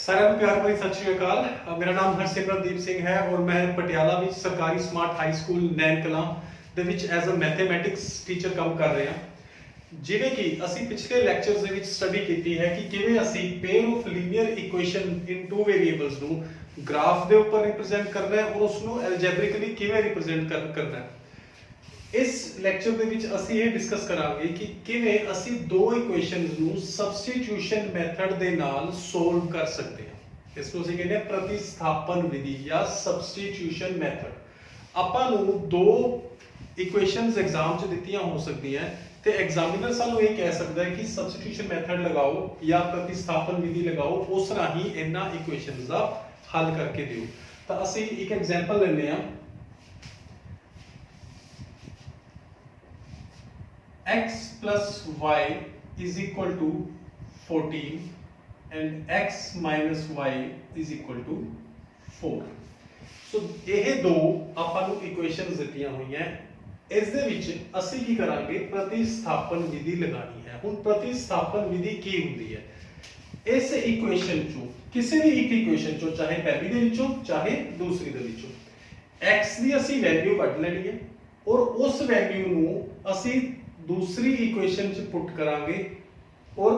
सारे ਨੂੰ ਪਿਆਰ ਭਰੀ ਸਤਿ ਸ਼੍ਰੀ ਅਕਾਲ। ਮੇਰਾ ਨਾਮ ਹਰਸਿਮਰਨਦੀਪ ਸਿੰਘ ਹੈ ਔਰ ਮੈਂ ਪਟਿਆਲਾ ਵਿੱਚ ਸਰਕਾਰੀ ਸਮਾਰਟ ਹਾਈ ਸਕੂਲ ਨੈਣ ਕਲਾਂ ਦੇ ਵਿੱਚ ਐਜ਼ ਅ ਮੈਥਮੈਟਿਕਸ ਟੀਚਰ ਕੰਮ ਕਰ ਰਿਹਾ। ਜਿਵੇਂ ਕਿ ਅਸੀਂ ਪਿਛਲੇ ਲੈਕਚਰਸ ਦੇ ਵਿੱਚ ਸਟੱਡੀ ਕੀਤੀ ਹੈ ਕਿ ਕਿਵੇਂ ਅਸੀਂ pair of linear equation in two variables ਨੂੰ ਗ੍ਰਾਫ ਦੇ ਉੱਪਰ ਰਿਪਰੈਜ਼ੈਂਟ ਕਰਨਾ ਹੈ ਔਰ ਉਸ ਨੂੰ ਐਲਜੈਬਰਿਕਲੀ ਕਿਵੇਂ ਰਿਪਰੈਜ਼ੈਂਟ ਕਰਨਾ ਹੈ। ਇਸ ਲੈਕਚਰ ਦੇ ਵਿੱਚ ਅਸੀਂ ਇਹ ਡਿਸਕਸ ਕਰਾਂਗੇ ਕਿ ਕਿਵੇਂ ਅਸੀਂ ਦੋ ਇਕੁਏਸ਼ਨਸ ਨੂੰ ਸਬਸਟੀਟਿਊਸ਼ਨ ਮੈਥਡ ਦੇ ਨਾਲ ਸੋਲਵ ਕਰ ਸਕਦੇ ਹਾਂ। ਇਸ ਨੂੰ ਅਸੀਂ ਕਹਿੰਦੇ ਹਾਂ ਪ੍ਰਤਿਸਥਾਪਨ ਵਿਧੀ ਜਾਂ ਸਬਸਟੀਟਿਊਸ਼ਨ ਮੈਥਡ। ਆਪਾਂ ਨੂੰ ਦੋ ਇਕੁਏਸ਼ਨਸ ਐਗਜ਼ਾਮ 'ਚ ਦਿੱਤੀਆਂ ਹੋ ਸਕਦੀਆਂ ਤੇ ਐਗਜ਼ਾਮੀਨਰ ਸਾਨੂੰ ਇਹ ਕਹਿ ਸਕਦਾ ਹੈ ਕਿ ਸਬਸਟੀਟਿਊਸ਼ਨ ਮੈਥਡ ਲਗਾਓ ਜਾਂ ਪ੍ਰਤਿਸਥਾਪਨ ਵਿਧੀ ਲਗਾਓ, ਉਸ ਰਾਹੀਂ ਇਹਨਾਂ ਇਕੁਏਸ਼ਨਸ ਦਾ ਹੱਲ ਕਰਕੇ ਦਿਓ। ਤਾਂ ਅਸੀਂ ਇੱਕ ਐਗਜ਼ਾਮਪਲ ਲੈਂਦੇ ਹਾਂ। x plus y is equal to 14 and x minus y is equal to 4। ਸੋ ਇਹ ਦੋ ਆਪਾਂ ਨੂੰ ਇਕੁਏਸ਼ਨਸ ਦਿੱਤੀਆਂ ਹੋਈਆਂ। ਇਸ ਦੇ ਵਿੱਚ ਅਸੀਂ ਕੀ ਕਰਾਂਗੇ, ਪ੍ਰਤਿਸਥਾਪਨ ਵਿਧੀ ਲਗਾਣੀ ਹੈ। ਹੁਣ ਪ੍ਰਤਿਸਥਾਪਨ ਵਿਧੀ ਕੀ ਹੁੰਦੀ ਹੈ? ਇਸ ਇਕੁਏਸ਼ਨ ਚੋਂ ਕਿਸੇ ਵੀ ਇੱਕ ਇਕੁਏਸ਼ਨ ਚੋਂ, ਚਾਹੇ ਪਹਿਲੀ ਦੇ ਵਿੱਚੋਂ ਚਾਹੇ ਦੂਸਰੀ ਦੇ ਵਿੱਚੋਂ, x ਦੀ ਅਸੀਂ ਵੈਲਿਊ ਕੱਢ ਲੈਣੀ ਹੈ ਔਰ ਉਸ ਵੈਲਿਊ ਨੂੰ ਅਸੀਂ दूसरी इक्वेशन च पुट करांगे और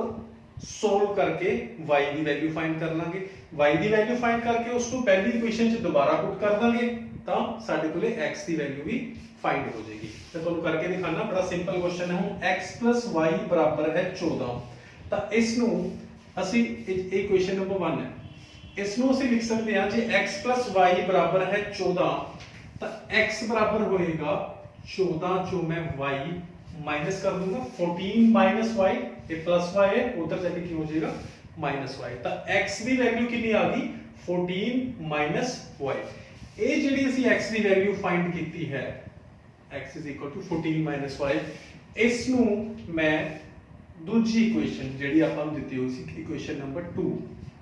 सोल्व करके y की वैल्यू फाइंड कर लांगे। y की वैल्यू फाइंड करके उसको पहली इक्वेशन च दोबारा पुट कर देंगे तो साडे कोले x की वैल्यू भी फाइंड हो जाएगी। तो तुहानू करके दिखाना, बड़ा सिंपल क्वेश्चन है। हुण x + y बराबर है 14। तो इस नु ਅਸੀਂ इक्वेशन नंबर 1 है, इस नु ਅਸੀਂ लिख सकते हैं जे x + y बराबर है 14 तो x बराबर होएगा 14 चों मैं y माइनस कर दूंगा 14 माइनस y, ये प्लस y है, उधर जाके क्या हो जाएगा माइनस y। तो x की वैल्यू कितनी आ गई 14 माइनस y। ये ਜਿਹੜੀ ਅਸੀਂ x ਦੀ ਵੈਲਿਊ ਫਾਈਂਡ ਕੀਤੀ ਹੈ x 14 माइनस y, ਇਸ ਨੂੰ ਮੈਂ ਦੂਜੀ ਇਕੁਏਸ਼ਨ ਜਿਹੜੀ ਆਪਾਂ ਨੂੰ ਦਿੱਤੀ ਹੋਈ ਸੀ ਇਕੁਏਸ਼ਨ ਨੰਬਰ 2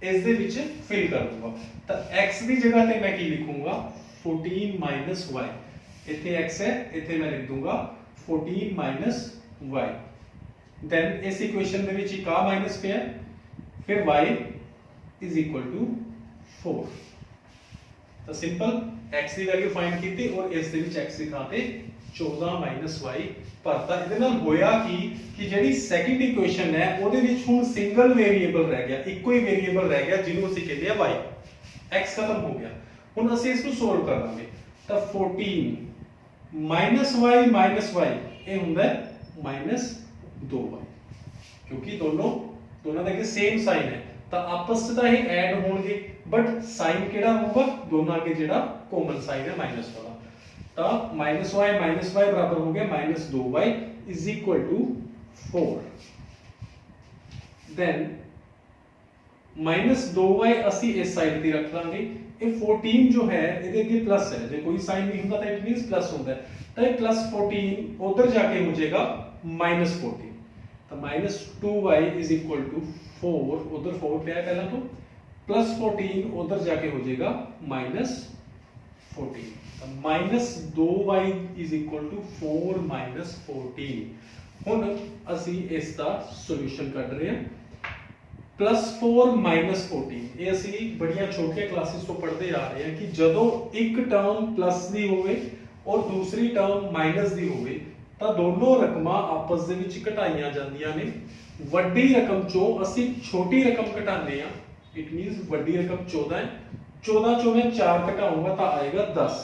ਇਸ ਦੇ ਵਿੱਚ ਫਿਲ ਕਰ ਦੂੰਗਾ। ਤਾਂ x ਦੀ ਜਗ੍ਹਾ ਤੇ ਮੈਂ ਕੀ ਲਿਖੂੰਗਾ 14 माइनस y। ਇੱਥੇ x ਹੈ, ਇੱਥੇ ਮੈਂ ਲਿਖ ਦੂੰਗਾ 14 minus y। then इस इक्वेशन में भी एक माइनस पे है, फिर y is equal to 4। तो सिंपल x की वैल्यू फाइंड की थी और इस दे विच x की थां ते 14 minus y भरता। इहदे नाल होया कि जेहड़ी सेकंड इक्वेशन है ओदे विच हुण सिंगल वेरिएबल रह गया, इक्को ही वेरिएबल रह गया जिन्हों ਅਸੀਂ ਕਹਿੰਦੇ ਆ y। x खत्म हो गया। हुण ਅਸੀਂ ਇਸ ਨੂੰ ਸੋਲਵ ਕਰ ਲਾਂਗੇ। ਤਾਂ 14 माइनस y माइनस y ये होंगे माइनस 2y, क्योंकि दोनों के अगे सेम साइन है तो आपस में ये ऐड होंगे, बट साइन केड़ा होगा दोनों के जेड़ा कॉमन साइन है माइनस वाला। तो माइनस y बराबर हो गया minus 2y is equal to 4। Then minus 2y ਅਸੀਂ इस साइड पे रख लांगे। ये 14 जो है ਇਹਦੇ ਅੱਗੇ प्लस है, जो कोई साइन नहीं होता तो इट मींस प्लस होता है। तो ये प्लस 14 उधर जाके हो जाएगा माइनस 14। तो minus 2y is equal to 4, उधर 4 पे है पहला, तो प्लस 14 उधर जाके हो जाएगा माइनस 14। तो minus 2y is equal to 4 minus 14। हुण ਅਸੀਂ ਇਸ ਦਾ ਸੋਲੂਸ਼ਨ ਕੱਢ ਰਹੇ ਹਾਂ। +4 -14 ਇਹ ਅਸੀਂ ਬੜੀਆਂ ਛੋਟੀਆਂ ਕਲਾਸਿਸ ਤੋਂ ਪੜ੍ਹਦੇ ਆ ਰਹੇ ਹਾਂ ਕਿ ਜਦੋਂ ਇੱਕ ਟਰਮ ਪਲੱਸ ਦੀ ਹੋਵੇ ਔਰ ਦੂਸਰੀ ਟਰਮ ਮਾਈਨਸ ਦੀ ਹੋਵੇ ਤਾਂ ਦੋਨੋਂ ਰਕਮਾਂ ਆਪਸ ਦੇ ਵਿੱਚ ਘਟਾਈਆਂ ਜਾਂਦੀਆਂ ਨੇ। ਵੱਡੀ ਰਕਮ ਚੋਂ ਅਸੀਂ ਛੋਟੀ ਰਕਮ ਘਟਾਉਂਦੇ ਆ, ਇਟ ਮੀਨਸ ਵੱਡੀ ਰਕਮ 14 ਹੈ, 14 ਚੋਂ ਮੈਂ 4 ਘਟਾਊਂਗਾ ਤਾਂ ਆਏਗਾ 10।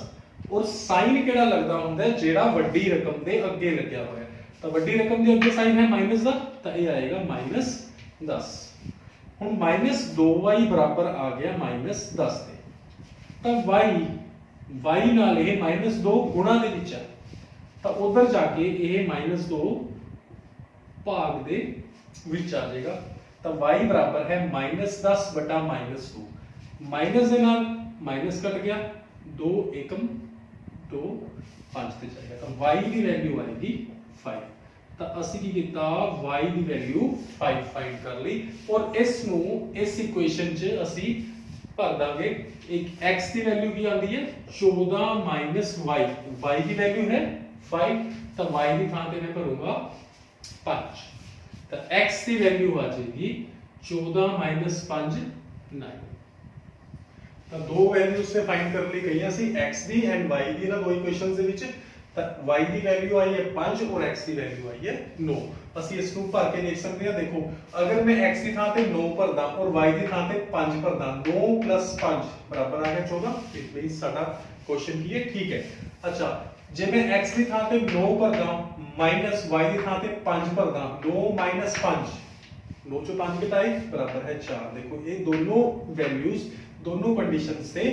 ਔਰ ਸਾਈਨ ਕਿਹੜਾ ਲੱਗਦਾ ਹੁੰਦਾ ਹੈ, ਜਿਹੜਾ ਵੱਡੀ ਰਕਮ ਦੇ ਅੱਗੇ ਲੱਗਿਆ ਹੋਇਆ। ਤਾਂ ਵੱਡੀ ਰਕਮ ਦੇ ਅੱਗੇ ਸਾਈਨ ਹੈ ਮਾਈਨਸ ਦਾ, ਤਾਂ ਇਹ ਆਏਗਾ -10। ਹੁਣ माइनस 2y बराबर आ गया माइनस 10 ਦੇ। ਤਾਂ y ਨਾਲ ਇਹ -2 ਗੁਣਾ ਦੇ ਵਿੱਚ ਹੈ ਤਾਂ ਉਧਰ ਜਾ ਕੇ ਇਹ -2 ਭਾਗ ਦੇ ਵਿੱਚ ਆ ਜਾਏਗਾ। ਤਾਂ y ਬਰਾबर ਹੈ -10 ਬਟਾ -2। ਮਾਈਨਸ ਦੇ ਨਾਲ ਮਾਈਨਸ ਕੱਟ ਗਿਆ, 2 ਏਕਮ 2 5 ਤੇ ਜਾਏਗਾ। ਤਾਂ y ਦੀ ਵੈਲਿਊ ਆਏਗੀ 5। ਤਾਂ ਅਸੀਂ ਕੀ ਕੀਤਾ, y ਦੀ ਵੈਲਿਊ 5 ਫਾਈਂਡ ਕਰ ਲਈ ਔਰ ਇਸ ਨੂੰ ਇਸ ਇਕੁਏਸ਼ਨ 'ਚ ਅਸੀਂ ਭਰ ਦਾਂਗੇ। ਇੱਕ x ਦੀ ਵੈਲਿਊ ਕੀ ਆਉਂਦੀ ਹੈ 14 ਮਾਈਨਸ y, y ਦੀ ਵੈਲਿਊ ਹੈ 5 ਤਾਂ y ਦੀ ਥਾਂ ਤੇ ਮੈਂ ਭਰੂੰਗਾ 5। ਤਾਂ x ਦੀ ਵੈਲਿਊ ਆ ਜਾਏਗੀ 14 माइनस 5 9। ਤਾਂ ਦੋ ਵੈਲਿਊਜ਼ ਤੇ ਫਾਈਂਡ ਕਰਨ ਲਈ ਕਹੀਆਂ ਸੀ x ਦੀ ਐਂਡ y ਦੀ, ਇਹਨਾਂ ਦੋ ਇਕੁਏਸ਼ਨਸ ਦੇ ਵਿੱਚ। ਤਾਂ y ਦੀ ਵੈਲਿਊ ਆਈ ਹੈ 5 ਔਰ x ਦੀ ਵੈਲਿਊ ਆਈ ਹੈ 9। ਅਸੀਂ ਇਸ ਨੂੰ ਭਰ ਕੇ ਦੇਖ ਸਕਦੇ ਹਾਂ। ਦੇਖੋ ਅਗਰ ਮੈਂ x ਦੀ ਥਾਂ ਤੇ 9 ਭਰਦਾ ਔਰ y ਦੀ ਥਾਂ ਤੇ 5 ਭਰਦਾ, 9 + 5 ਬਰਾਬਰ ਆ ਗਿਆ 14। ਇਟ ਮੀਨਸ ਸਾਡਾ ਕੁਐਸਚਨ ਕੀ ਹੈ, ਠੀਕ ਹੈ। ਅੱਛਾ, ਜੇ मैं x ਦੀ ਥਾਂ ਤੇ 9 ਭਰਦਾ ਮਾਈਨਸ y ਦੀ ਥਾਂ ਤੇ 5 ਭਰਦਾ, 9 - 5, 9 ਚੋਂ 5 ਘਟਾਏ बराबर है 4। देखो ये दोनों वैल्यूज दोनों कंडीशंस से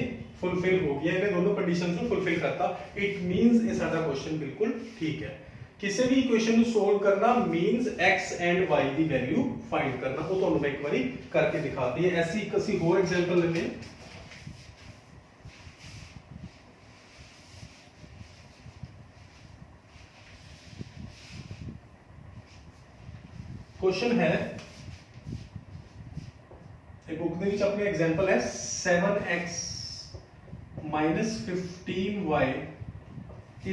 फुलफिल हो गया, इन्हें दोनों कंडीशंस को फुलफिल करता। इट मींस ये साडा क्वेश्चन बिल्कुल ठीक है। किसी भी इक्वेशन को सोल्व करना मींस x एंड y की वैल्यू फाइंड करना। वो ਤੁਹਾਨੂੰ मैं एक बारी करके दिखा दी है। ऐसी किसी और एग्जांपल लेते हैं। क्वेश्चन है बुक ਦੇ ਵਿੱਚ ਆਪਣੇ एग्जांपल है 7x - 15y =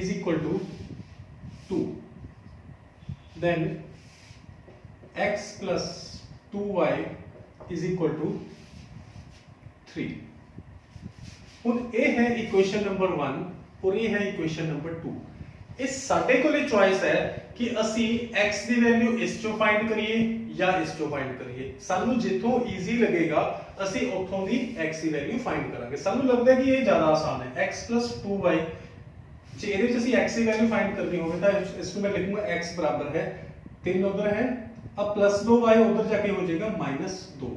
2, then x + 2y = 3। ਹੁਣ ਇਹ ਹੈ इक्वेशन नंबर 1 और ये है इक्वेशन नंबर 2। इस साडे कोले चॉइस है कि ਅਸੀਂ x ਦੀ ਵੈਲਿਊ ਇਸ ਚੋਂ ਫਾਈਂਡ ਕਰੀਏ ਜਾਂ ਇਸ ਚੋਂ ਫਾਈਂਡ ਕਰੀਏ। ਸਾਨੂੰ ਜਿੱਥੋਂ ਈਜ਼ੀ ਲੱਗੇਗਾ ਅਸੀਂ ਉੱਥੋਂ ਦੀ x ਦੀ ਵੈਲਿਊ ਫਾਈਂਡ ਕਰਾਂਗੇ। ਸਾਨੂੰ ਲੱਗਦਾ ਕਿ ਇਹ ਜ਼ਿਆਦਾ ਆਸਾਨ ਹੈ x + 2y। ਜੇ ਇਹਦੇ ਵਿੱਚ ਅਸੀਂ x ਦੀ ਵੈਲਿਊ ਫਾਈਂਡ ਕਰਨੀ ਹੋਵੇ ਤਾਂ ਇਸ ਨੂੰ ਮੈਂ ਲਿਖੂੰਗਾ x ਬਰਾਬਰ ਹੈ 3 ਉਧਰ ਹੈ, अब +2y उधर जाके हो जाएगा -2।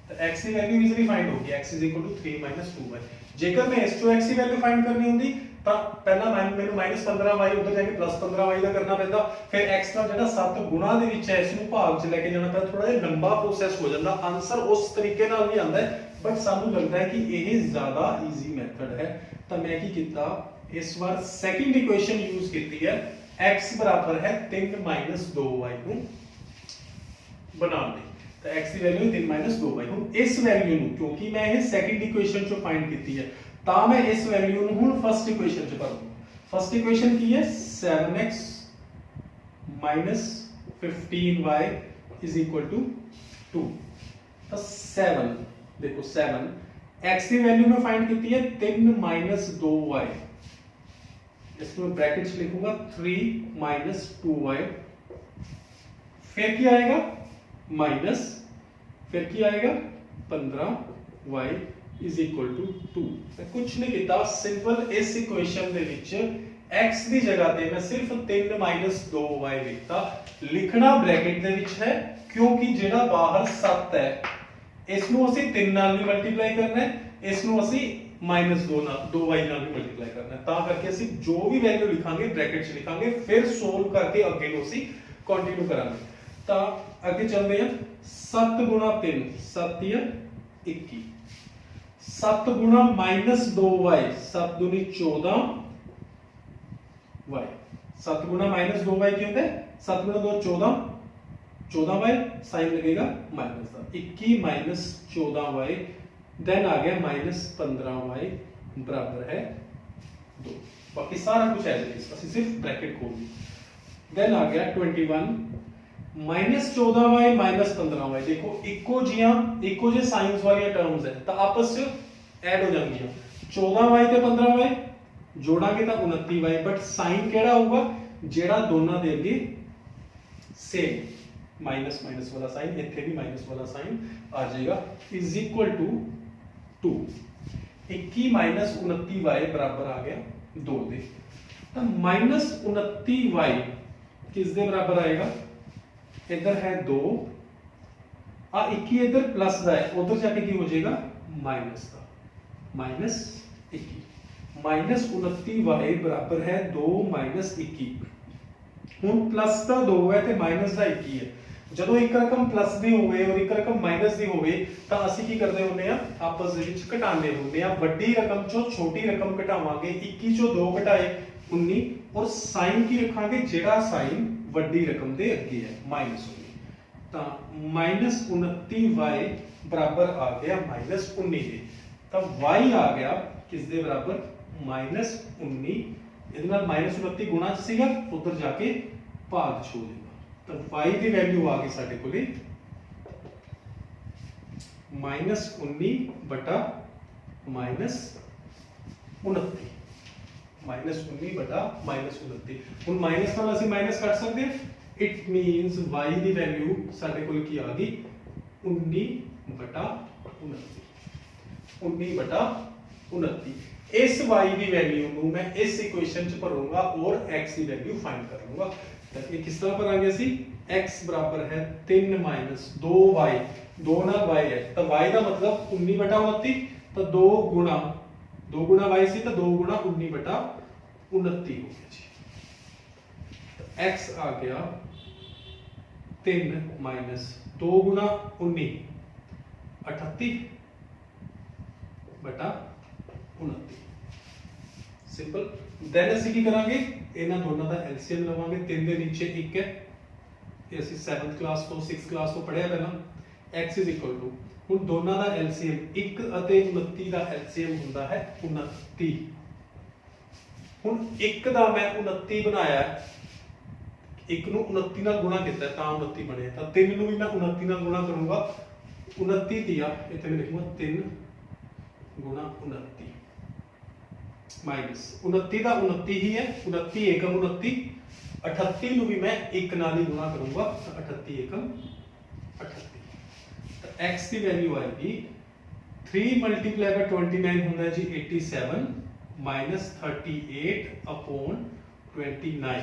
तो x की वैल्यू इजीली फाइंड होगी, x = 3 - 2y। जेकर मैं इस चों x की वैल्यू फाइंड करनी होंदी ਤਾਂ ਪਹਿਲਾਂ ਮੈਨੂੰ -15y ਉਧਰ ਜਾ ਕੇ +15y ਦਾ ਕਰਨਾ ਪੈਂਦਾ। ਫਿਰ x ਦਾ ਜਿਹੜਾ 7 ਗੁਣਾ ਦੇ ਵਿੱਚ ਹੈ ਇਸ ਨੂੰ ਭਾਗ 'ਚ ਲੈ ਕੇ ਜਾਣਾ ਪੈਂਦਾ। ਥੋੜਾ ਜਿਹਾ ਲੰਬਾ ਪ੍ਰੋਸੈਸ ਹੋ ਜਾਂਦਾ। ਆਨਸਰ ਉਸ ਤਰੀਕੇ ਨਾਲ ਵੀ ਆਉਂਦਾ ਹੈ, ਬਟ ਸਾਨੂੰ ਲੱਗਦਾ ਹੈ ਕਿ ਇਹ ਜ਼ਿਆਦਾ ਈਜ਼ੀ ਮੈਥਡ ਹੈ। ਤਾਂ ਮੈਂ ਕੀ ਕੀਤਾ, ਇਸ ਵਾਰ ਸੈਕਿੰਡ ਇਕੁਏਸ਼ਨ ਯੂਜ਼ ਕੀਤੀ ਹੈ x ਬਰਾਬਰ ਹੈ 3 - 2y ਨੂੰ ਬਣਾਉਣ ਲਈ। ਤਾਂ x ਦੀ ਵੈਲਿਊ 3 - 2y। ਹੁਣ ਇਸ ਵੈਲਿਊ ਨੂੰ ਕਿਉਂਕਿ ਮੈਂ ਇਹ ਸੈਕਿੰਡ ਇਕੁਏਸ਼ਨ ਚੋਂ ਫਾਈਂਡ ਕੀਤੀ ਹੈ ਤਾਂ ਮੈਂ ਇਸ ਵੈਲਿਊ ਨੂੰ ਹੁਣ ਫਸਟ ਇਕੁਏਸ਼ਨ ਚ ਭਰ ਦੂੰ। ਫਸਟ ਇਕੁਏਸ਼ਨ ਕੀ ਹੈ 7x - 15y = 2। ਤਾਂ 7 देखो 7 x ਦੀ वैल्यू में फाइंड की है 3 - 2y। इसको मैं ब्रैकेट में लिखूंगा 3 - 2y। फिर क्या आएगा माइनस, फिर क्या आएगा 15y = 2। मैं कुछ नहीं किया, सिंपल इस इक्वेशन दे विच x ਦੀ ਜਗ੍ਹਾ ਤੇ मैं सिर्फ 3 - 2y लिखता। लिखना ब्रैकेट ਦੇ ਵਿੱਚ है क्योंकि ਜਿਹੜਾ ਬਾਹਰ 7 है ਇਸ ਨੂੰ ਅਸੀਂ 3 ਨਾਲ ਵੀ ਮਲਟੀਪਲਾਈ ਕਰਨਾ ਹੈ, ਇਸ ਨੂੰ ਅਸੀਂ -2 ਨਾਲ 2y ਨਾਲ ਵੀ ਮਲਟੀਪਲਾਈ ਕਰਨਾ ਹੈ। ਤਾਂ ਕਰਕੇ ਅਸੀਂ ਜੋ ਵੀ ਵੈਲਿਊ ਲਿਖਾਂਗੇ ਬ੍ਰੈਕਟ 'ਚ ਲਿਖਾਂਗੇ, ਫਿਰ ਸੋਲਵ ਕਰਕੇ ਅੱਗੇ ਨੂੰ ਅਸੀਂ ਕੰਟੀਨਿਊ ਕਰਾਂਗੇ। ਤਾਂ ਅੱਗੇ ਚੱਲਦੇ ਹਾਂ। 7 × 3 7 या 21, 7 × -2y 7 दूनी 14y। 7 × -2y ਕੀ ਹੁੰਦਾ ਹੈ 7 × 2 14, 14y साइन लगेगा माइनस का 21 - 14y, देन आ गया -15y बराबर है 2। बाकी सारा कुछ ऐसे ही, ਅਸੀਂ सिर्फ ब्रैकेट खोल दी। देन आ गया 21 -14y - 15y। देखो इको जे साइंस वाली टर्म्स है तो आपस में ऐड हो जाएंगी। 14y ਤੇ 15y जोड़ांगे तो 29y, बट साइन केड़ा होगा जेड़ा दोनों दे अगे सेम माइनस वाला साइन, इत्थे भी माइनस वाला साइन आ जाएगा = 2। 21 - 29y बराबर आ गया 2 दे। तो -29y किस दे बराबर आएगा, इधर है 2 आ 21 इधर प्लस का है, उधर जाके की हो जाएगा माइनस का, -21 -29y बराबर है 2 - 21। ਹੁਣ प्लस का 2 है ਤੇ माइनस का 21 है। ਜਦੋਂ ਇੱਕ ਰਕਮ ਪਲੱਸ ਦੀ ਹੋਵੇ ਔਰ ਇੱਕ ਰਕਮ ਮਾਈਨਸ ਦੀ ਹੋਵੇ ਤਾਂ ਅਸੀਂ ਕੀ ਕਰਦੇ ਹੁੰਦੇ ਆ, ਆਪਸ ਦੇ ਵਿੱਚ ਘਟਾਉਂਦੇ ਹੁੰਦੇ ਆ। ਵੱਡੀ ਰਕਮ ਚੋਂ ਛੋਟੀ ਰਕਮ ਘਟਾਵਾਂਗੇ, 21 ਚੋਂ 2 ਘਟਾਏ 19, ਔਰ ਸਾਈਨ ਕੀ ਰੱਖਾਂਗੇ ਜਿਹੜਾ ਸਾਈਨ ਵੱਡੀ ਰਕਮ ਦੇ ਅੱਗੇ ਹੈ -19। ਤਾਂ -29y ਬਰਾबर ਆ ਗਿਆ -19 ਦੇ। ਤਾਂ y ਆ ਗਿਆ ਕਿਸ ਦੇ ਬਰਾबर -19। ਇਹਦੇ ਨਾਲ -29 ਗੁਣਾ ਚ ਸੀਗਾ, ਉਧਰ ਜਾ ਕੇ ਭਾਗ ਚ ਹੋ ਜਾਏਗਾ। तो y की वैल्यू आ गई साडे कोले -19 बटा -29 -19 बटा -29 ਹੁਣ ਮਾਈਨਸ ਨਾਲ ਅਸੀਂ ਮਾਈਨਸ ਕੱਢ ਸਕਦੇ ਹਾਂ it means y the value ਸਾਡੇ ਕੋਲ ਕੀ ਆ ਗਈ 19 ਬਟਾ 29 19 ਬਟਾ 29 इस y की वैल्यू ਨੂੰ मैं इस इक्वेशन च भरूंगा और x की वैल्यू फाइंड कर लूंगा तो ये किस तरह भरांगे ਅਸੀਂ x बराबर है 3 माइनस 2y 2 ਨਾਲ y है तो y का मतलब 19 बटा 29 तो 2 गुणा y सी तो 2 गुणा 19 बटा 29 हो गया जी तो x आ गया 3 माइनस 2 गुणा 19 38 बटा 29 सिंपल देन ਅਸੀਂ ਕੀ ਕਰਾਂਗੇ ਇਹਨਾਂ ਦੋਨਾਂ ਦਾ ਐਲਸੀਐਮ ਲਵਾਂਗੇ 3 ਦੇ ਨੀਚੇ 1 ਹੈ ਇਹ ਅਸੀਂ 7th ਕਲਾਸ ਤੋਂ 6th ਕਲਾਸ ਤੋਂ ਪੜਿਆ ਪਹਿਲਾਂ x ਹੁਣ ਦੋਨਾਂ ਦਾ ਐਲਸੀਐਮ 1 ਅਤੇ 29 ਦਾ ਐਲਸੀਐਮ ਹੁੰਦਾ ਹੈ 29 ਹੁਣ 1 ਦਾ ਮੈਂ 29 ਬਣਾਇਆ 1 ਨੂੰ 29 ਨਾਲ ਗੁਣਾ ਕੀਤਾ ਤਾਂ 29 ਬਣਿਆ ਤਾਂ 3 ਨੂੰ ਵੀ ਮੈਂ 29 ਨਾਲ ਗੁਣਾ ਕਰੂੰਗਾ 29 दिया ਇੱਥੇ ਮੈਂ ਲਿਖੂੰਗਾ 3 गुणा 29 माइनस 29 का 29 ही है 29 एकम 29 38 ਨੂੰ ਵੀ मैं 1 ਨਾਲ ਹੀ ਗੁਣਾ ਕਰੂੰਗਾ ਤਾਂ 38 एकम 38 ਤਾਂ x ਦੀ ਵੈਲਿਊ ਆਏਗੀ 3 ਮਲਟੀਪਲਾਈ ਬਾਈ 29 ਹੁੰਦਾ ਹੈ ਜੀ 87 minus 38 upon 29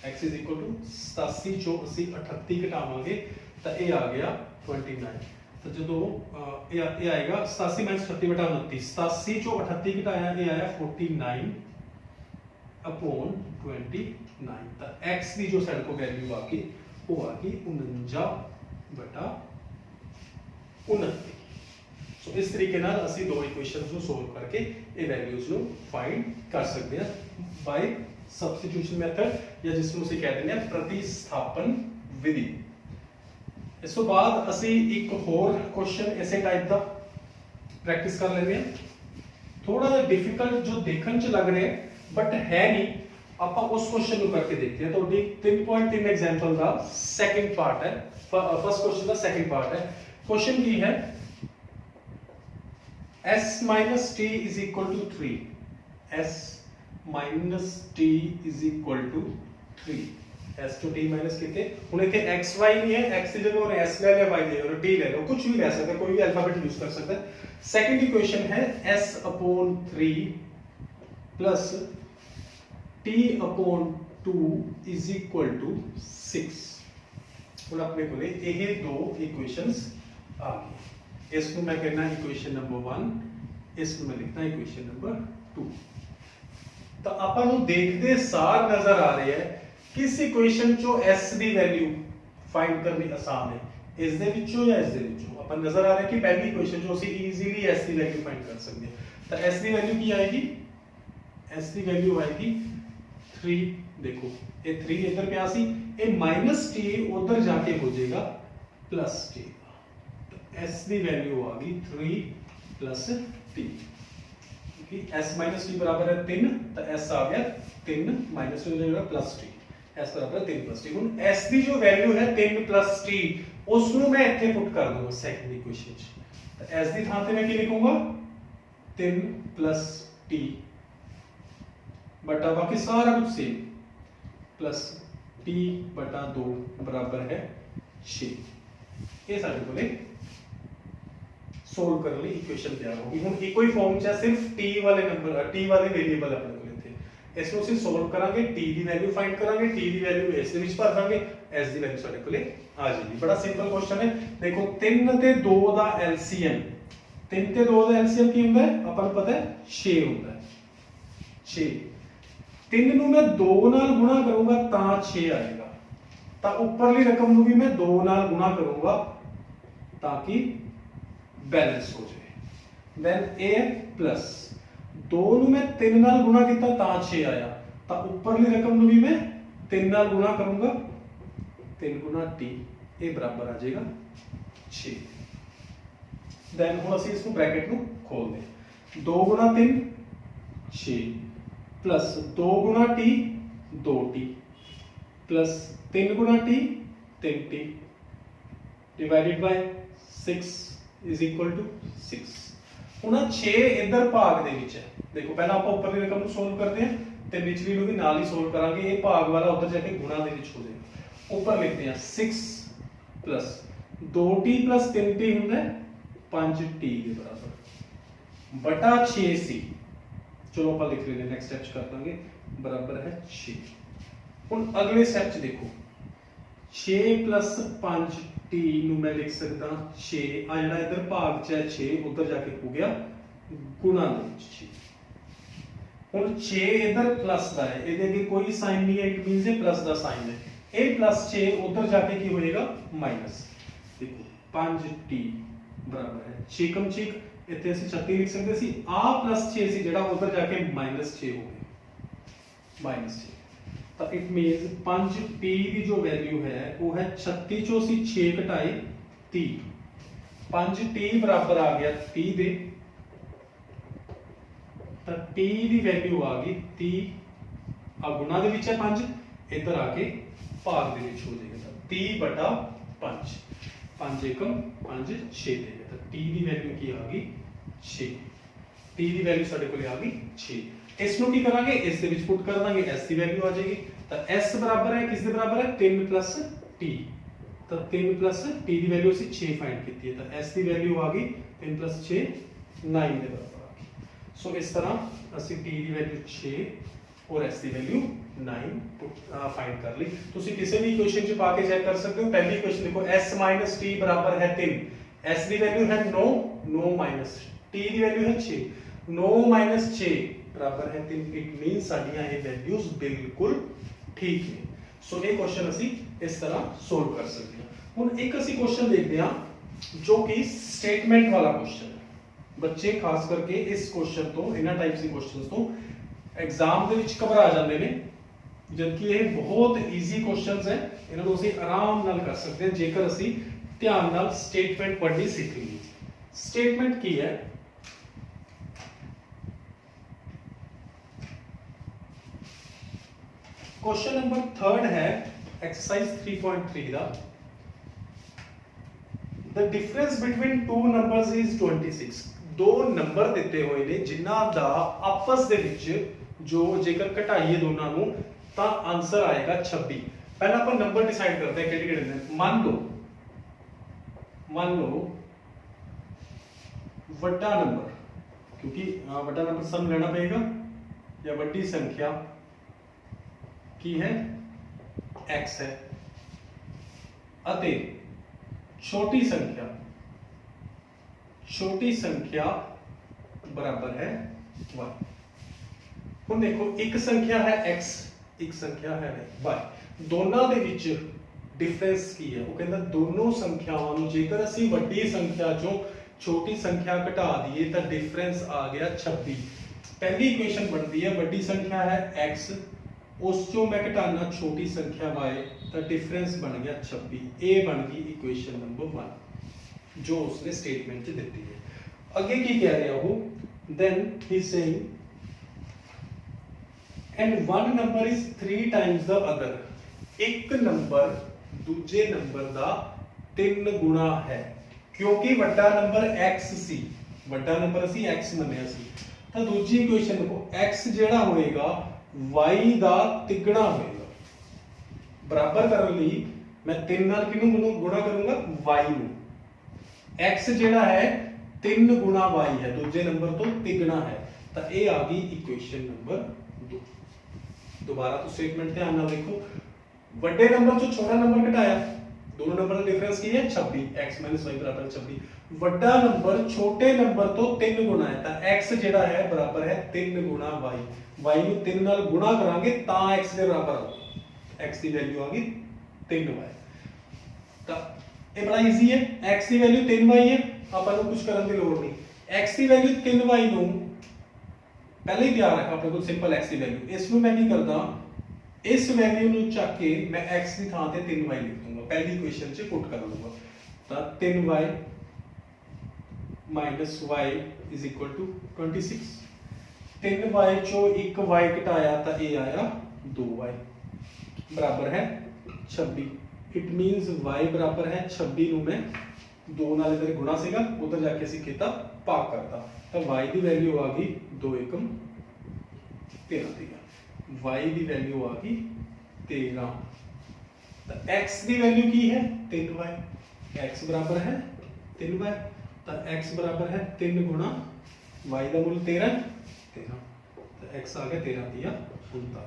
x is equal to 87 ਚੋਂ ਅਸੀਂ 38 ਘਟਾਵਾਂਗੇ ਤਾਂ ਇਹ ਆ ਗਿਆ 29 तो जो ये आएगा 87 माइनस 38 बटा 29 87 चो 38 घटाया ये आया 49 अपॉन 29 तो x की जो साइड को वैल्यू आ गई वो आ गई 49 बटा 29 सो इस तरीके नाल ਅਸੀਂ ਦੋ ਇਕੁਏਸ਼ਨਸ ਨੂੰ ਸੋਲਵ ਕਰਕੇ ਇਹ ਵੈਲਿਊਜ਼ ਨੂੰ ਫਾਈਂਡ ਕਰ ਸਕਦੇ ਹਾਂ ਬਾਈ ਸਬਸਟੀਟਿਊਸ਼ਨ ਮੈਥਡ ਜਾਂ ਜਿਸ ਨੂੰ ਅਸੀਂ ਕਹਿ ਦਿੰਦੇ ਹਾਂ ਪ੍ਰਤੀਸਥਾਪਨ ਵਿਧੀ इस तो बाद असी एक होर क्वेश्चन ऐसे टाइप का प्रैक्टिस कर लेते हैं थोड़ा सा डिफिकल्ट जो देखने च लग रहा है बट है नहीं आप उस क्वेश्चन को करके देखते हैं तो 3.3 एग्जांपल का सेकंड पार्ट है फर्स्ट क्वेश्चन का सेकंड पार्ट है क्वेश्चन की है s minus t is equal to 3 s minus t is equal to 3 s to t minus कितने हुन इथे x y नहीं है x की जगह और s ले ले y ले और t ले लो कुछ भी ले सकते कोई भी अल्फाबेट यूज कर सकते हैं सेकंड इक्वेशन है s upon 3 plus t upon 2 is equal to 6 हुन अपने कोले ਇਹ ਦੋ ਇਕੁਏਸ਼ਨਸ आ गई ਇਸ ਨੂੰ मैं कहना इक्वेशन नंबर 1 ਇਸ ਨੂੰ मैं लिखना इक्वेशन नंबर 2 तो ਆਪਾਂ ਨੂੰ ਦੇਖਦੇ ਸਾਰ नजर आ रहे हैं किस इक्वेशन चो s ਦੀ वैल्यू फाइंड करनी आसान है इस दे विचों या इस दे विचों अपन नजर आ रहा है कि पहली इक्वेशन जो ਅਸੀਂ इजीली s ਦੀ वैल्यू फाइंड कर सकते हैं तो s ਦੀ वैल्यू ਕੀ आएगी s ਦੀ वैल्यू आएगी 3 देखो ये 3 इधर पे आसी ये -t उधर जाके हो जाएगा +t तो s ਦੀ वैल्यू आ गई 3 + t क्योंकि s - t बराबर है 3 तो s आ गया 3 - हो जाएगा +t s बराबर 3 + t ਹੁਣ s ਦੀ ਜੋ ਵੈਲਿਊ ਹੈ 3 + t ਉਸ ਨੂੰ ਮੈਂ ਇੱਥੇ ਪੁੱਟ ਕਰ ਦੂੰਗਾ ਸੈਕੰਡ ਇਕੁਏਸ਼ਨ ਚ ਤਾਂ s ਦੀ ਥਾਂ ਤੇ ਮੈਂ ਕੀ ਲਿਖੂੰਗਾ 3 + t ਬਟਾ ਬਾਕੀ ਸਾਰਾ ਕੁਝ ਸੇਮ प्लस t बटा 2 बराबर है 6 ये साडे कोले सोल्व करने ਲਈ इक्वेशन तैयार होगी ਹੁਣ ਇੱਕੋ ਹੀ ਫਾਰਮ ਚ ਸਿਰਫ t ਵਾਲੇ ਨੰਬਰ t ਵਾਲੇ ਵੇਰੀਏਬਲ ਆਪਣੇ ਕੋਲ ਇੱਥੇ ਇਸ ਨੂੰ ਅਸੀਂ ਸੋਲਵ ਕਰਾਂਗੇ t ਦੀ ਵੈਲਿਊ ਫਾਈਂਡ ਕਰਾਂਗੇ t ਦੀ ਵੈਲਿਊ ਇਸ ਦੇ ਵਿੱਚ ਭਰ ਦਾਂਗੇ s ਦੀ ਵੈਲਿਊ ਸਾਡੇ ਕੋਲੇ ਆ ਜਾਏਗੀ ਬੜਾ ਸਿੰਪਲ ਕੁਐਸਚਨ ਹੈ ਦੇਖੋ 3 ਤੇ 2 ਦਾ LCM 3 ਤੇ 2 ਦਾ LCM ਕੀ ਹੁੰਦਾ ਹੈ ਆਪਾਂ ਨੂੰ ਪਤਾ ਹੈ 6 ਹੁੰਦਾ ਹੈ 6 3 ਨੂੰ मैं 2 ਨਾਲ ਗੁਣਾ ਕਰੂੰਗਾ ਤਾਂ 6 ਆਏਗਾ ਤਾਂ ਉੱਪਰਲੀ ਰਕਮ ਨੂੰ ਵੀ ਮੈਂ 2 ਨਾਲ ਗੁਣਾ ਕਰੂੰਗਾ ਤਾਂ ਕਿ बैलेंस हो जाए then a plus 2 ਨੂੰ ਮੈਂ 3 ਨਾਲ ਗੁਣਾ ਕੀਤਾ ਤਾਂ 6 ਆਇਆ ਤਾਂ ਉੱਪਰਲੀ ਰਕਮ ਨੂੰ ਵੀ ਮੈਂ 3 ਨਾਲ ਗੁਣਾ ਕਰੂੰਗਾ 3 ਗੁਣਾ t ਇਹ ਬਰਾਬਰ ਆ ਜਾਏਗਾ 6 then ਹੁਣ ਅਸੀਂ ਇਸ ਨੂੰ ਬ੍ਰੈਕਟ ਨੂੰ ਖੋਲਦੇ ਹਾਂ 2 ਗੁਣਾ 3 6 plus 2 गुना t 2t plus 3 गुना t 3t divided by 6 is equal to 6। ਹੁਣ 6 इधर भाग ਦੇ ਵਿੱਚ ਹੈ। ਦੇਖੋ ਪਹਿਲਾਂ ਆਪਾਂ ਉੱਪਰਲੀ ਰਕਮ ਨੂੰ ਸੋਲਵ ਕਰਦੇ ਹਾਂ ਤੇ ਨਿਚਲੀ ਨੂੰ ਵੀ ਨਾਲ ਹੀ ਸੋਲਵ ਕਰਾਂਗੇ। ਇਹ ਭਾਗ ਵਾਲਾ ਉਧਰ ਜਾ ਕੇ ਗੁਣਾ ਦੇ ਵਿੱਚ ਹੋ ਜਾਏਗਾ। ਉੱਪਰ ਲਿਖਦੇ ਹਾਂ 6 प्लस 2t प्लस 3t ਹੁੰਦਾ ਹੈ 5t ਦੇ ਬਰਾਬਰ ਬਟਾ 6c। ਚਲੋ ਆਪਾਂ ਲਿਖ ਲੈਂਦੇ ਨੈਕਸਟ ਸਟੈਪ ਚ ਕਰ ਦਾਂਗੇ ਬਰਾਬਰ ਹੈ 6। ਹੁਣ ਅਗਲੇ ਸਟੈਪ ਚ ਦੇਖੋ 6 प्लस 5t ਨੂੰ ਮੈਂ ਲਿਖ ਸਕਦਾ 6 ਆ ਜਿਹੜਾ ਇਧਰ ਭਾਗ ਚ ਹੈ 6 ਉਧਰ ਜਾ ਕੇ ਹੋ ਗਿਆ ਗੁਣਾ ਦੇ ਵਿੱਚ 6। ਹੁਣ 6 ਇਧਰ ਪਲੱਸ ਦਾ ਹੈ ਇਹਦੇ ਅੱਗੇ ਕੋਈ ਸਾਈਨ ਨਹੀਂ ਹੈ ਇਟ ਮੀਨਸ ਇਹ ਪਲੱਸ ਦਾ ਸਾਈਨ ਹੈ। ਇਹ प्लस 6 उधर जाके की होएगा माइनस। देखो 5t बराबर है 6 कम 6 इतने ਅਸੀਂ 36 ਲਿਖ ਸਕਦੇ ਸੀ ਆ प्लस 6 ਸੀ ਜਿਹੜਾ ਉਧਰ ਜਾ ਕੇ -6 ਹੋ ਗਿਆ -6। ਤਾਂ ਇਟ ਮੀਨਸ 5t ਦੀ ਜੋ ਵੈਲਿਊ ਹੈ ਉਹ ਹੈ 36 ਚੋਂ ਅਸੀਂ 6 ਘਟਾਏ 30 5t ਬਰਾਬਰ ਆ ਗਿਆ 30 ਦੇ। ਤਾਂ t ਦੀ ਵੈਲਿਊ ਆ ਗਈ 30 ਆ ਗੁਣਾ ਦੇ ਵਿੱਚ ਹੈ 5 ਇੱਧਰ ਆ ਕੇ भाग ਦੇ ਵਿੱਚ ਹੋ ਜਾਏਗਾ 30 ਬਟਾ 5 5 एकम 5 6 ਦੇਗਾ। ਤਾਂ t ਦੀ ਵੈਲਿਊ ਕੀ ਆ ਗਈ 6। t ਦੀ ਵੈਲਿਊ ਸਾਡੇ ਕੋਲ ਆ ਗਈ 6। ਇਸ ਨੂੰ ਕੀ ਕਰਾਂਗੇ ਇਸ ਦੇ ਵਿੱਚ ਪੁੱਟ ਕਰ ਦਾਂਗੇ s ਦੀ ਵੈਲਿਊ ਆ ਜਾਏਗੀ। ਤਾਂ s ਬਰਾਬਰ ਹੈ ਕਿਸ ਦੇ ਬਰਾਬਰ ਹੈ 3 t। ਤਾਂ 3 t ਦੀ ਵੈਲਿਊ ਅਸੀਂ 6 ਫਾਈਂਡ ਕੀਤੀ ਹੈ। ਤਾਂ s ਦੀ ਵੈਲਿਊ ਆ ਗਈ 3 6 9 ਦੇ ਬਰਾਬਰ ਆ ਗਈ। ਸੋ ਇਸ ਤਰ੍ਹਾਂ ਅਸੀਂ t ਦੀ ਵੈਲਿਊ 6 और s ਦੀ ਵੈਲਿਊ 9 फाइंड कर ली। ਤੁਸੀਂ ਕਿਸੇ ਵੀ ਇਕੁਏਸ਼ਨ ਚ ਪਾ ਕੇ ਚੈੱਕ ਕਰ ਸਕਦੇ ਹੋ। ਪਹਿਲੀ ਇਕੁਏਸ਼ਨ ਦੇਖੋ s t ਬਰਾਬਰ ਹੈ 3 s ਦੀ ਵੈਲਿਊ ਹੈ 9 9 t ਦੀ ਵੈਲਿਊ ਹੈ 6 9 6 ਬਰਾਬਰ ਹੈ 3 ਇਟ ਮੀਨਸ ਸਾਡੀਆਂ ਇਹ ਵੈਲਿਊਜ਼ ਬਿਲਕੁਲ ਠੀਕ ਨੇ। ਸੋ ਇਹ ਕੁਐਸਚਨ ਅਸੀਂ ਇਸ ਤਰ੍ਹਾਂ ਸੋਲਵ ਕਰ ਸਕਦੇ ਹਾਂ। ਹੁਣ ਇੱਕ ਅਸੀਂ ਕੁਐਸਚਨ ਦੇਖਦੇ ਹਾਂ ਜੋ ਕਿ ਸਟੇਟਮੈਂਟ ਵਾਲਾ ਕੁਐਸਚਨ ਹੈ। ਬੱਚੇ ਖਾਸ ਕਰਕੇ ਇਸ ਕੁਐਸਚਨ ਤੋਂ ਇਹਨਾਂ ਟਾਈਪਸ ਦੇ ਕੁਐਸਚਨਸ ਤੋਂ एग्जाम ਦੇ ਵਿੱਚ ਘਬਰਾ ਜਾਂਦੇ ਨੇ ਜਦਕਿ ਇਹ ਬਹੁਤ ਈਜ਼ੀ ਕੁਐਸਚਨਸ ਹੈ। ਇਹਨਾਂ ਨੂੰ ਅਸੀਂ ਆਰਾਮ ਨਾਲ ਕਰ ਸਕਦੇ ਹਾਂ ਜੇਕਰ ਅਸੀਂ ਧਿਆਨ ਨਾਲ ਸਟੇਟਮੈਂਟ ਪੜ੍ਹਨੀ ਸਿੱਖ ਲਈਏ। ਸਟੇਟਮੈਂਟ ਕੀ ਹੈ क्वेश्चन नंबर 3 है exercise 3.3 the the difference between two numbers is 26। ਦੋ ਨੰਬਰ ਦਿੱਤੇ ਹੋਏ ਨੇ ਜਿਨ੍ਹਾਂ ਦਾ ਆਪਸ ਦੇ ਵਿੱਚ ਜੋ ਜੇਕਰ ਘਟਾਈਏ ਦੋਨਾਂ ਨੂੰ ਤਾਂ ਆਨਸਰ ਆਏਗਾ 26। ਪਹਿਲਾਂ ਆਪਾਂ ਨੰਬਰ ਡਿਸਾਈਡ ਕਰਦੇ ਹਾਂ ਕਿਹੜੇ ਕਿਹੜੇ ਨੇ। ਮੰਨ ਲਓ ਵੱਡਾ ਨੰਬਰ क्योंकि ਵੱਡਾ ਨੰਬਰ ਸਮ ਲੈਣਾ ਪਏਗਾ ਜਾਂ ਵੱਡੀ ਸੰਖਿਆ ਕੀ ਹੈ x ਹੈ ਅਤੇ ਛੋਟੀ ਸੰਖਿਆ बराबर है y। ਹੁਣ ਦੇਖੋ ਇੱਕ ਸੰਖਿਆ ਹੈ x ਇੱਕ ਸੰਖਿਆ ਹੈ y ਦੋਨਾਂ ਦੇ ਵਿੱਚ डिफरेंस ਕੀ ਹੈ। ਉਹ ਕਹਿੰਦਾ ਦੋਨੋਂ ਸੰਖਿਆਵਾਂ ਨੂੰ ਜੇਕਰ ਅਸੀਂ ਵੱਡੀ ਸੰਖਿਆ ਚੋਂ ਛੋਟੀ ਸੰਖਿਆ ਘਟਾ ਦਈਏ ਤਾਂ डिफरेंस ਆ ਗਿਆ 26। ਪਹਿਲੀ ਇਕੁਏਸ਼ਨ ਬਣਦੀ ਹੈ ਵੱਡੀ ਸੰਖਿਆ ਹੈ x ਉਸ ਚੋਂ ਮੈਂ ਘਟਾਣਾ ਛੋਟੀ ਸੰਖਿਆ y ਤਾਂ डिफरेंस ਬਣ ਗਿਆ 26। ਇਹ ਬਣ ਗਈ ਇਕੁਏਸ਼ਨ ਨੰਬਰ 1 ਜੋ ਉਸਨੇ ਸਟੇਟਮੈਂਟ 'ਚ ਦਿੱਤੀ ਹੈ। ਅੱਗੇ ਕੀ ਕਹਿ ਰਿਹਾ ਉਹ then he is saying and one number is 3 times the other। ਇੱਕ ਨੰਬਰ ਦੂਜੇ ਨੰਬਰ ਦਾ 3 ਗੁਣਾ ਹੈ ਕਿਉਂਕਿ ਵੱਡਾ ਨੰਬਰ x ਸੀ ਵੱਡਾ ਨੰਬਰ ਅਸੀਂ x ਮੰਨਿਆ ਸੀ ਤਾਂ ਦੂਜੀ ਇਕੁਏਸ਼ਨ ਦੇਖੋ x ਜਿਹੜਾ ਹੋਏਗਾ y ਦਾ ਤਿੱਗਣਾ ਹੋਏਗਾ। ਬਰਾਬਰ ਕਰਨ ਲਈ ਮੈਂ 3 ਨਾਲ ਕਿਹਨੂੰ ਗੁਣਾ ਕਰੂੰਗਾ y ਨੂੰ। x ਜਿਹੜਾ ਹੈ 3 ਗੁਣਾ y ਹੈ ਦੂਜੇ ਨੰਬਰ ਤੋਂ ਤਿੱਗਣਾ ਹੈ ਤਾਂ ਇਹ ਆ ਗਈ ਇਕੁਏਸ਼ਨ ਨੰਬਰ 2। ਦੁਬਾਰਾ ਤੋਂ ਸਟੇਟਮੈਂਟ ਧਿਆਨ ਨਾਲ ਦੇਖੋ ਵੱਡੇ ਨੰਬਰ ਤੋਂ ਛੋਟਾ ਨੰਬਰ ਘਟਾਇਆ दोनों नंबर का डिफरेंस की है 26 x - y बराबर 26। ਵੱਡਾ ਨੰਬਰ ਛੋਟੇ ਨੰਬਰ ਤੋਂ 3 ਗੁਣਾ ਹੈ ਤਾਂ x ਜਿਹੜਾ ਹੈ ਬਰਾਬਰ ਹੈ 3 ਗੁਣਾ y। y ਨੂੰ 3 ਨਾਲ ਗੁਣਾ ਕਰਾਂਗੇ ਤਾਂ x ਦੇ ਬਰਾਬਰ ਆਊਗਾ। x ਦੀ ਵੈਲਿਊ ਆ ਗਈ 3y। ਤਾਂ ਇਹ ਬੜਾ ਈਜ਼ੀ ਹੈ। x ਦੀ ਵੈਲਿਊ 3y ਹੈ ਆਪਾਂ ਨੂੰ ਕੁਝ ਕਰਨ ਦੀ ਲੋੜ ਨਹੀਂ। x ਦੀ ਵੈਲਿਊ 3y ਨੂੰ ਪਹਿਲੇ ਹੀ ਤਿਆਰ ਰੱਖਾ ਆਪਣੇ ਕੋਲ ਸਿੰਪਲ x ਦੀ ਵੈਲਿਊ। ਇਸ ਨੂੰ ਮੈਂ ਕੀ ਕਰਦਾ ਇਸ ਵੈਲਿਊ ਨੂੰ ਚੱਕ ਕੇ ਮੈਂ x ਦੀ ਥਾਂ ਤੇ 3y ਲਿਖ ਦੂੰਗਾ ਪਹਿਲੀ ਇਕੁਏਸ਼ਨ 'ਚ ਪੁੱਟ ਕਰ ਲੂੰਗਾ ਤਾਂ 3y - y = 26। 3y ਚੋਂ 1y ਘਟਾਇਆ ਤਾਂ ਇਹ ਆਇਆ 2y ਬਰਾਬਰ ਹੈ 26। ਇਟ ਮੀਨਸ y ਬਰਾਬਰ ਹੈ 26 ਨੂੰ ਮੈਂ 2 ਨਾਲ ਇਧਰ ਗੁਣਾ ਸੀਗਾ, ਉਧਰ ਜਾ ਕੇ ਅਸੀਂ ਕੀਤਾ ਭਾਗ ਕਰਤਾ, ਤਾਂ y ਦੀ ਵੈਲਿਊ ਆ ਗਈ 2 ਏਕਮ 13 ਦੀ, y ਦੀ ਵੈਲਿਊ ਆ ਗਈ 13। ਤਾਂ x ਦੀ ਵੈਲਿਊ ਕੀ ਹੈ 3y, x बराबर है 3y, तो x बराबर है 3 गुणा y का मूल 13, तो x आ गया 13 दिया 39,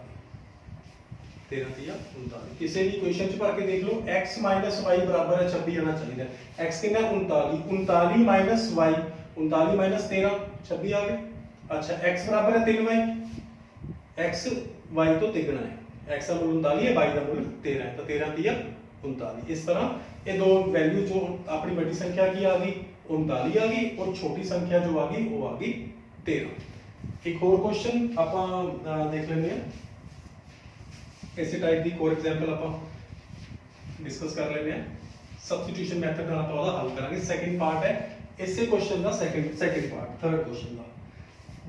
13 दिया 39। किसी भी क्वेश्चन च भर के देख लो, x माइनस y बराबर है 26 आना चाहिए, x कितना 39, 39 माइनस y, 39 माइनस 13 26 आ गया। अच्छा x बराबर है 3y, x y तो तिगुना है, x का मूल 39 है, y का मूल 13 है, तो 13 दिया 39। इस तरह ये दो वैल्यू जो अपनी बड़ी संख्या की आ गई 39 आ गई, और छोटी संख्या जो आ गई वो आ गई 13। एक और क्वेश्चन आप देख लेंगे, ऐसे टाइप की एक और एग्जांपल आप डिस्कस कर लेंगे। सब्स्टिट्यूशन मेथड ਨਾਲ ਆਪਾਂ ਉਹਦਾ हल करेंगे। सेकंड पार्ट है इसे question the second part, third question the.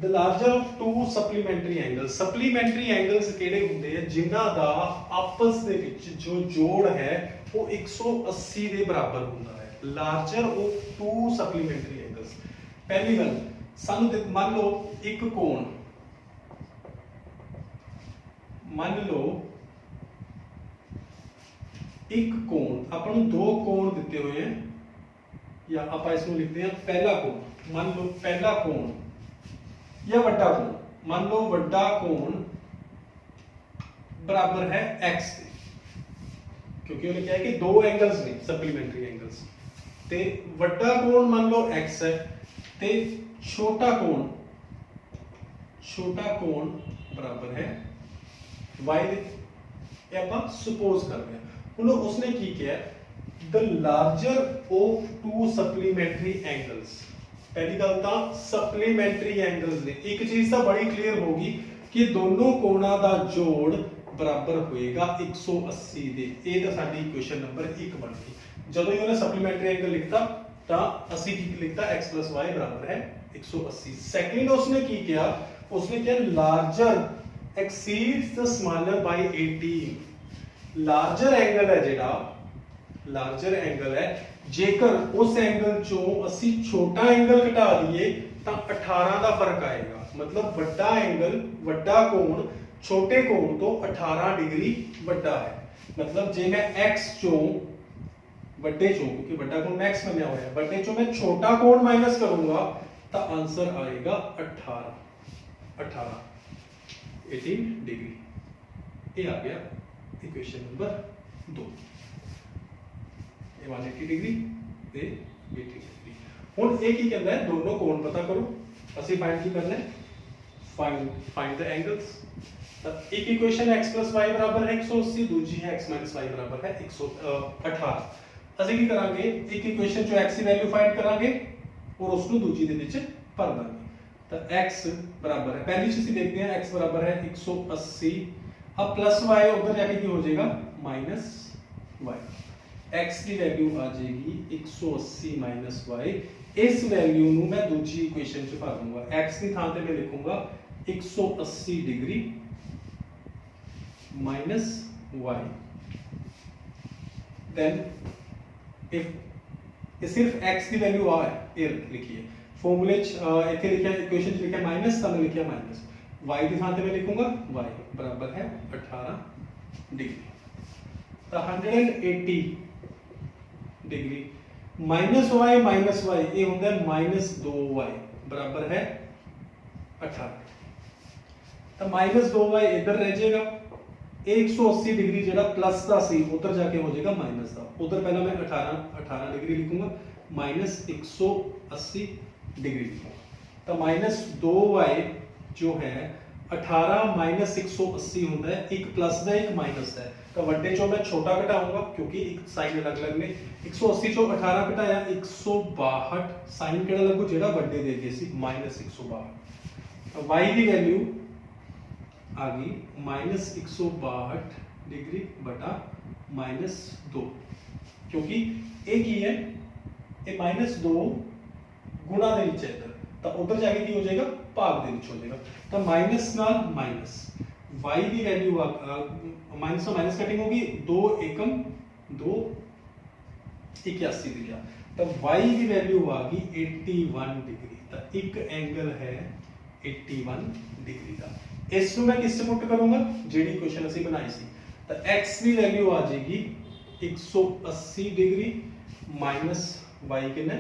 The larger of two supplementary angles, supplementary angles ਕਿਹੜੇ ਹੁੰਦੇ ਆ ਜਿਨ੍ਹਾਂ ਦਾ ਆਪਸ ਦੇ ਵਿੱਚ ਜੋ ਜੋੜ ਹੈ ਉਹ 180 ਦੇ ਬਰਾबर ਹੁੰਦਾ ਹੈ। larger of two supplementary angles, ਪਹਿਲੀ ਗੱਲ ਸਾਨੂੰ ਮੰਨ ਲਓ ਇੱਕ ਕੋਣ, ਮੰਨ ਲਓ ਇੱਕ ਕੋਣ, ਆਪਾਂ ਨੂੰ ਦੋ ਕੋਣ ਦਿੱਤੇ ਹੋਏ ਹੈ, ਜਾਂ ਆਪਾਂ ਇਸ ਨੂੰ ਲਿਖਦੇ ਹਾਂ ਪਹਿਲਾ ਕੋਣ। ਮੰਨ ਲਓ ਪਹਿਲਾ ਕੋਣ या वड्डा कोण, मान लो वड्डा कोण बराबर है x के, क्योंकि उन्हें क्या है कि दो एंगल्स ने सप्लीमेंट्री एंगल्स, ते वड्डा कोण मान लो x है, ते छोटा कोण बराबर है y दे, ये आप सपोज कर रहे हैं। हुण उसने की किया, the larger of to supplementary angles, पहली गल तो सप्लीमेंट्री एंगल्स ने एक चीज तो बड़ी क्लियर होगी कि दोनों कोणों का जोड़ बराबर होएगा 180 दे। ये तो साडी इक्वेशन नंबर 1 बन गई। जब ही उन्हें सप्लीमेंट्री एंगल लिखता तो असी की लिखता x + y बराबर है 180। सेकंड उसने की किया, उसने क्या larger exceeds the smaller by 18। Larger angle है जेड़ा, लार्जर एंगल है, जेकर उस एंगल चो असी छोटा एंगल घटा दिए तो 18 का फर्क आएगा। मतलब बड़ा एंगल, बड़ा कोण छोटे कोण तो 18 डिग्री बड़ा है। मतलब जे मैं x चो बड़े चो, क्योंकि बड़ा कोण मैं x मनिया हुआ है, बड़े चो मैं छोटा कोण माइनस करूंगा तो आंसर आएगा 18 डिग्री। ये आ गया इक्वेशन नंबर 2, 180 डिग्री ते 80 डिग्री। हुण एक ही कहता है दोनों कोण पता करो, ਅਸੀਂ फाइंड की करना है, फाइंड द एंगल्स। तो एक इक्वेशन x + y बराबर है 180, दूसरी है x - y बराबर है 118। ਅਸੀਂ ਕੀ ਕਰਾਂਗੇ, एक इक्वेशन चो x की वैल्यू फाइंड करांगे और उसको दूसरी दे विच भर दांगे। तो x बराबर है, पहली चीज देखते हैं, x बराबर है 180, अब प्लस y उधर जाके की हो जाएगा -y, x की वैल्यू आ जाएगी 180 - y। इस वैल्यू नु मैं दूसरी इक्वेशन च भर दूंगा, x की थां ते मैं लिखूंगा 180 degree minus y। Then if सिर्फ x की वैल्यू आ है, ये लिखिए फॉर्मूले इथे लिखा इक्वेशन च लिखा माइनस, तब लिखा माइनस, y की थां ते मैं लिखूंगा y बराबर है 18 डिग्री। तो 180 डिग्री माइनस y ये होता है -2y बराबर है 18। तो -2y इधर रह जाएगा, 180 डिग्री जेड़ा प्लस का सी उधर जाके हो जाएगा माइनस का। उधर पहला मैं 18 डिग्री लिखूंगा, -180 डिग्री लिखूंगा। तो -2y जो है 18 - 180 होता है, एक प्लस का एक माइनस का। तो वड्डे चो मैं छोटा घटाऊंगा क्योंकि एक साइन अलग अलग ने, 180 चो 18 घटाया 162, साइन केड़ा लगू जेड़ा वड्डे दे गए सी -162। तो y की वैल्यू आ गई -162 डिग्री बटा -2, क्योंकि एक ही है ये -2 गुणा दे विच इधर, तो उधर जाके की हो जाएगा भाग दे विच हो जाएगा। तो माइनस नाल माइनस y की वैल्यू माइनस से माइनस कटिंग होगी, 2 एकम 2 81 दी गया। तो y की वैल्यू आ गई 81 डिग्री। तो एक एंगल है 81 डिग्री का। इस मैं किस पुट करूंगा जेडी इक्वेशन ਅਸੀਂ बनाई सी। तो x की वैल्यू आ जाएगी 180 डिग्री माइनस y कितना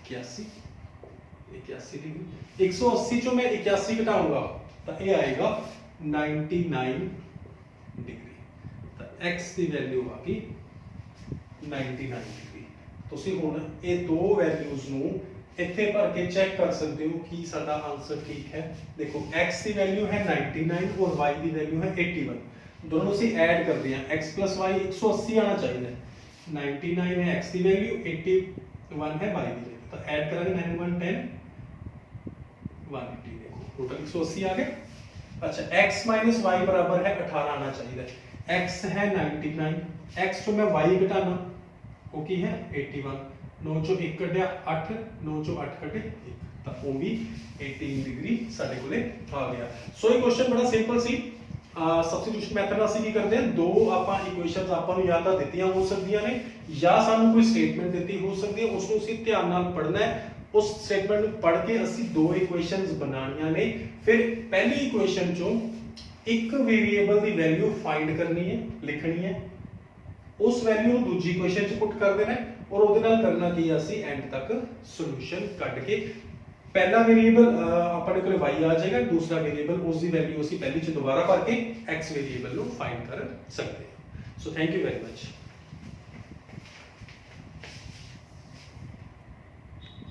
81 डिग्री। 180 चो मैं 81 घटाऊंगा तो ये आएगा 99 डिग्री। तो x की वैल्यू आ गई 99 डिग्री। ਤੁਸੀਂ ਹੁਣ ਇਹ ਦੋ ਵੈਲਿਊਜ਼ ਨੂੰ ਇੱਥੇ ਭਰ ਕੇ ਚੈੱਕ ਕਰ ਸਕਦੇ ਹੋ ਕਿ ਸਾਡਾ ਆਨਸਰ ਠੀਕ ਹੈ। देखो x की वैल्यू है 99 और y की वैल्यू है 81। दोनों से ऐड कर दिया x plus y 180 आना चाहिए। 99 है x की वैल्यू 81 है y की वैल्यू। तो ऐड करेंगे 9 1 10 180। देखो टोटल 180 आ गया। अच्छा x minus y बराबर है 18 आना चाहिए। x है 99 x तो मैं y घटाना वो की है 81। 9 चो 1 कटिया 8 9 चो 8 कटे 1 ਤਾਂ ਉਹ ਵੀ 18 ਡਿਗਰੀ ਸਾਡੇ ਕੋਲੇ ਆ ਗਿਆ। ਸੋ ਇਹ ਕੁਐਸਚਨ ਬੜਾ ਸਿੰਪਲ ਸੀ। ਸਬਸਟੀਟਿਊਸ਼ਨ ਮੈਥਡ ਨਾਲ ਅਸੀਂ ਕੀ ਕਰਦੇ ਹਾਂ ਦੋ ਆਪਾਂ ਇਕੁਏਸ਼ਨਸ ਆਪਾਂ ਨੂੰ ਜਾਂ ਤਾਂ ਦਿੱਤੀਆਂ ਹੋ ਸਕਦੀਆਂ ਨੇ ਜਾਂ ਸਾਨੂੰ ਕੋਈ ਸਟੇਟਮੈਂਟ ਦਿੱਤੀ ਹੋ ਸਕਦੀ ਹੈ ਉਸ ਨੂੰ ਅਸੀਂ ਧਿਆਨ ਨਾਲ ਪੜ੍ਹਨਾ ਹੈ। ਉਸ ਸਟੇਟਮੈਂਟ ਨੂੰ ਪੜ੍ਹ ਕੇ ਅਸੀਂ ਦੋ ਇਕੁਏਸ਼ਨਸ ਬਣਾਉਣੀਆਂ ਨੇ। ਫਿਰ ਪਹਿਲੀ ਇਕੁਏਸ਼ਨ ਚੋਂ ਇੱਕ ਵੇਰੀਏਬਲ ਦੀ ਵੈਲਿਊ ਫਾਈਂਡ ਕਰਨੀ ਹੈ ਲਿਖਣੀ ਹੈ उस वैल्यू ਨੂੰ ਦੂਜੀ ਇਕੁਏਸ਼ਨ ਚ ਪੁੱਟ ਕਰ ਦੇਣਾ ਔਰ ਉਹਦੇ ਨਾਲ ਕਰਨਾ ਕੀ ਆ ਅਸੀਂ ਐਂਡ ਤੱਕ ਸੋਲੂਸ਼ਨ ਕੱਢ ਕੇ पहला वेरिएबल अपने को y आ जाएगा दूसरा वेरिएबल उसकी वैल्यू ਅਸੀਂ ਪਹਿਲੀ ਚ ਦੁਬਾਰਾ ਭਰ ਕੇ x वेरिएबल ਨੂੰ फाइंड कर सकते हैं। So thank you very much.